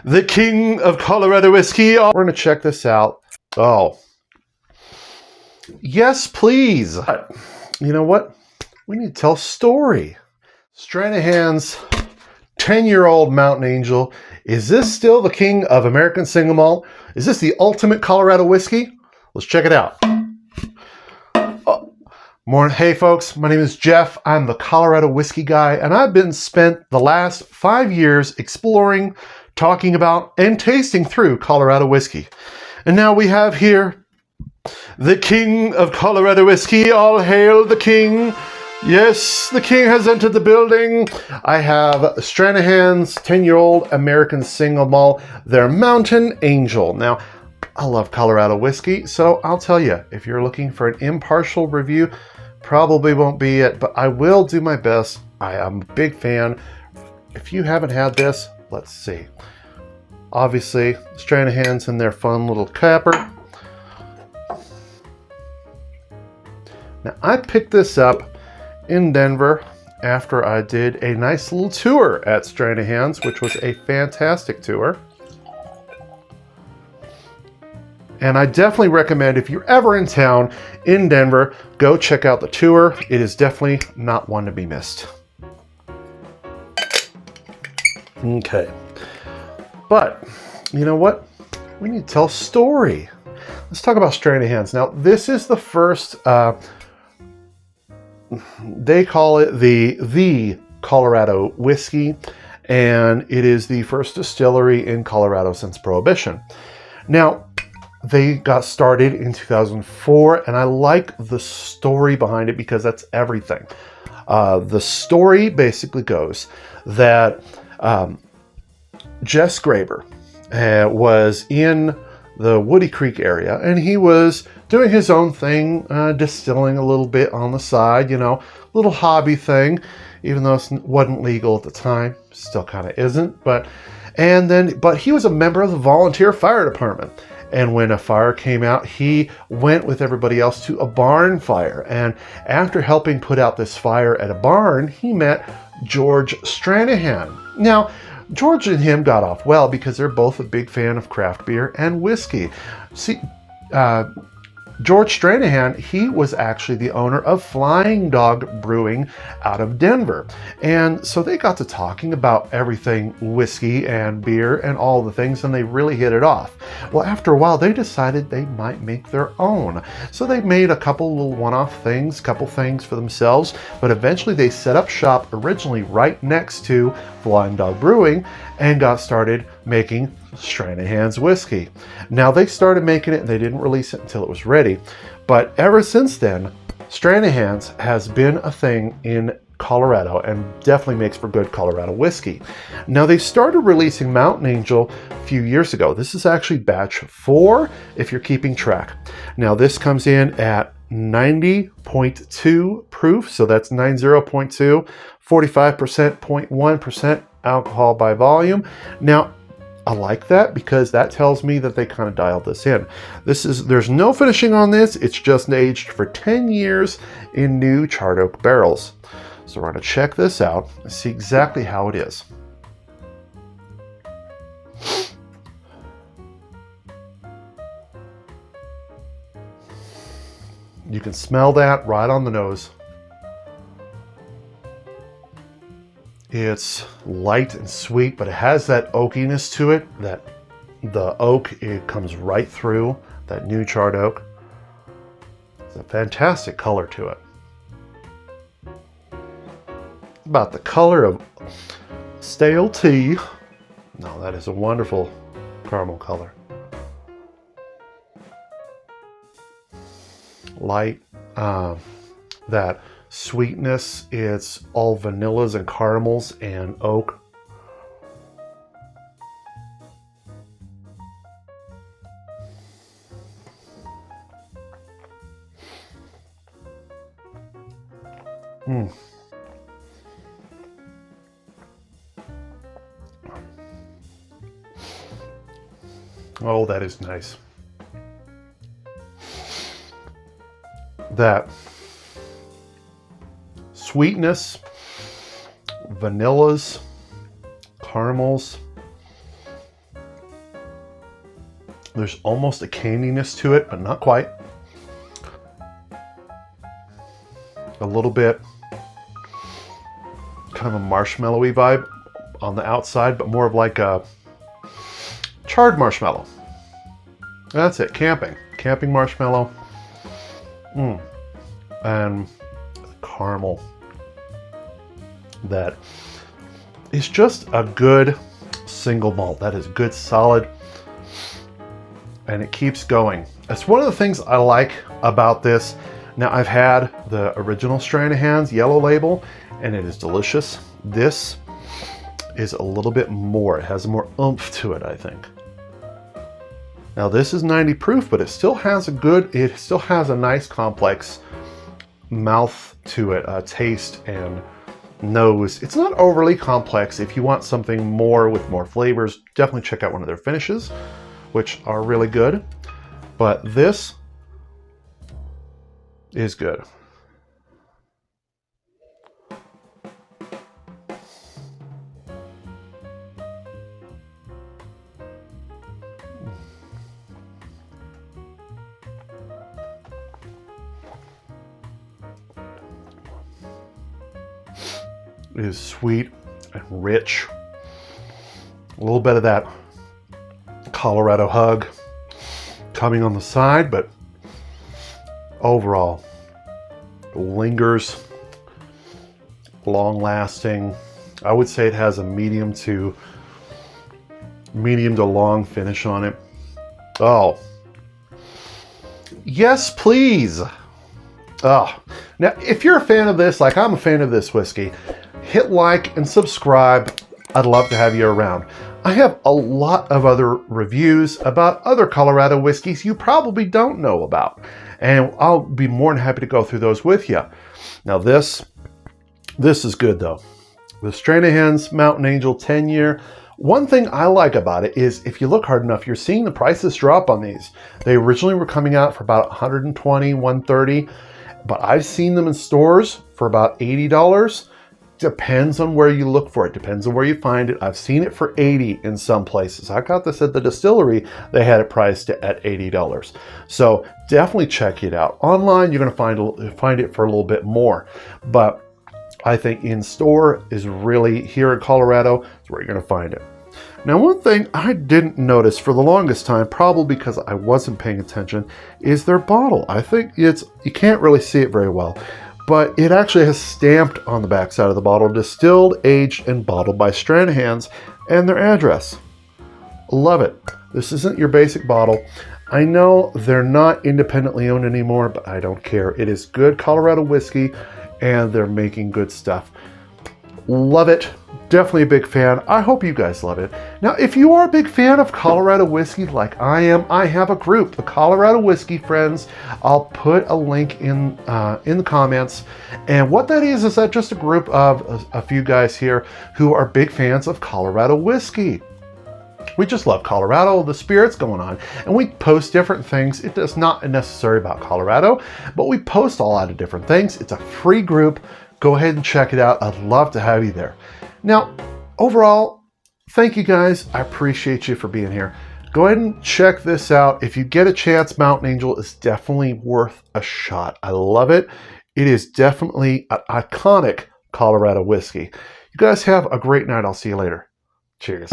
the king of Colorado whiskey. We're going to check this out. Oh, yes, please. You know what? We need to tell a story. Stranahan's 10-year-old Mountain Angel. Is this still the king of American single malt? Is this the ultimate Colorado whiskey? Let's check it out. Hey folks, my name is Jeff. I'm the Colorado whiskey guy, and I've been spent the last 5 years exploring, talking about, and tasting through Colorado whiskey. And now we have here the king of Colorado whiskey. All hail the king. Yes, the king has entered the building. I have Stranahan's 10-year-old American single malt, their Mountain Angel. Now, I love Colorado whiskey, so I'll tell you, if you're looking for an impartial review, probably won't be it, but I will do my best. I am a big fan. If you haven't had this, let's see. Obviously, Stranahan's in their fun little capper. Now, I picked this up in Denver after I did a nice little tour at Stranahan's, which was a fantastic tour. And I definitely recommend, if you're ever in town in Denver, go check out the tour. It is definitely not one to be missed. Okay. But, you know what? We need to tell a story. Let's talk about Stranahan's. Now, this is the first, they call it the Colorado whiskey, and it is the first distillery in Colorado since Prohibition. Now, they got started in 2004, and I like the story behind it because that's everything. The story basically goes that Jess Graber was in the Woody Creek area, and he was doing his own thing, distilling a little bit on the side, you know, little hobby thing, even though it wasn't legal at the time, still kind of isn't. But he was a member of the volunteer fire department. And when a fire came out, he went with everybody else to a barn fire. And after helping put out this fire at a barn, he met George Stranahan. Now, George and him got off well because they're both a big fan of craft beer and whiskey. See, George Stranahan, he was actually the owner of Flying Dog Brewing out of Denver. And so they got to talking about everything whiskey and beer and all the things, and they really hit it off. Well, after a while, they decided they might make their own. So they made a couple little one-off things, couple things for themselves, but eventually they set up shop originally right next to Flying Dog Brewing and got started making Stranahan's whiskey. Now, they started making it and they didn't release it until it was ready. But ever since then, Stranahan's has been a thing in Colorado and definitely makes for good Colorado whiskey. Now, they started releasing Mountain Angel a few years ago. This is actually batch 4, if you're keeping track. Now, this comes in at 90.2 proof, so that's 90.2, 45%, 0.1% alcohol by volume. Now, I like that because that tells me that they kind of dialed this in. There's no finishing on this. It's just aged for 10 years in new charred oak barrels. So we're going to check this out and see exactly how it is. You can smell that right on the nose. It's light and sweet, but it has that oakiness to it. That the oak, it comes right through, that new charred oak. It's a fantastic color to it. About the color of stale tea. No, that is a wonderful caramel color. Light, that sweetness, it's all vanillas and caramels and oak. Oh, that is nice. That sweetness, vanillas, caramels, There's almost a candiness to it, but not quite. A little bit kind of a marshmallowy vibe on the outside, but more of like a charred marshmallow. That's it, camping marshmallow. And caramel that is just a good single malt. That is good, solid, and it keeps going. That's one of the things I like about this. Now, I've had the original Stranahan's yellow label, and it is delicious. This is a little bit more. It has more oomph to it, I think. Now, this is 90 proof, but it still has a nice complex mouth to it, taste and nose. It's not overly complex. If you want something more with more flavors, definitely check out one of their finishes, which are really good. But this is good. It is sweet and rich. A little bit of that Colorado hug coming on the side, but overall lingers, long lasting. I would say it has a medium to long finish on it. Oh, yes, please. Oh, now if you're a fan of this, like I'm a fan of this whiskey, hit like and subscribe. I'd love to have you around. I have a lot of other reviews about other Colorado whiskeys you probably don't know about, and I'll be more than happy to go through those with you. Now this is good though. The Stranahan's Mountain Angel 10-year. One thing I like about it is if you look hard enough, you're seeing the prices drop on these. They originally were coming out for about $120, $130, but I've seen them in stores for about $80. Depends on where you look for it. Depends on where you find it. I've seen it for $80 in some places. I got this at the distillery. They had it priced at $80. So definitely check it out. Online, you're going to find it for a little bit more. But I think in store is really, here in Colorado, is where you're going to find it. Now, one thing I didn't notice for the longest time, probably because I wasn't paying attention, is their bottle. I think you can't really see it very well, but it actually has stamped on the back side of the bottle, distilled, aged, and bottled by Stranahan's, and their address. Love it. This isn't your basic bottle. I know they're not independently owned anymore, but I don't care. It is good Colorado whiskey, and they're making good stuff. Love it. Definitely a big fan. I hope you guys love it. Now, if you are a big fan of Colorado whiskey like I am, I have a group, the Colorado Whiskey Friends. I'll put a link in the comments. And what that is that just a group of a few guys here who are big fans of Colorado whiskey. We just love Colorado, the spirits going on, and we post different things. It is not necessarily about Colorado, but we post a lot of different things. It's a free group. Go ahead and check it out. I'd love to have you there. Now, overall, thank you guys. I appreciate you for being here. Go ahead and check this out. If you get a chance, Mountain Angel is definitely worth a shot. I love it. It is definitely an iconic Colorado whiskey. You guys have a great night. I'll see you later. Cheers.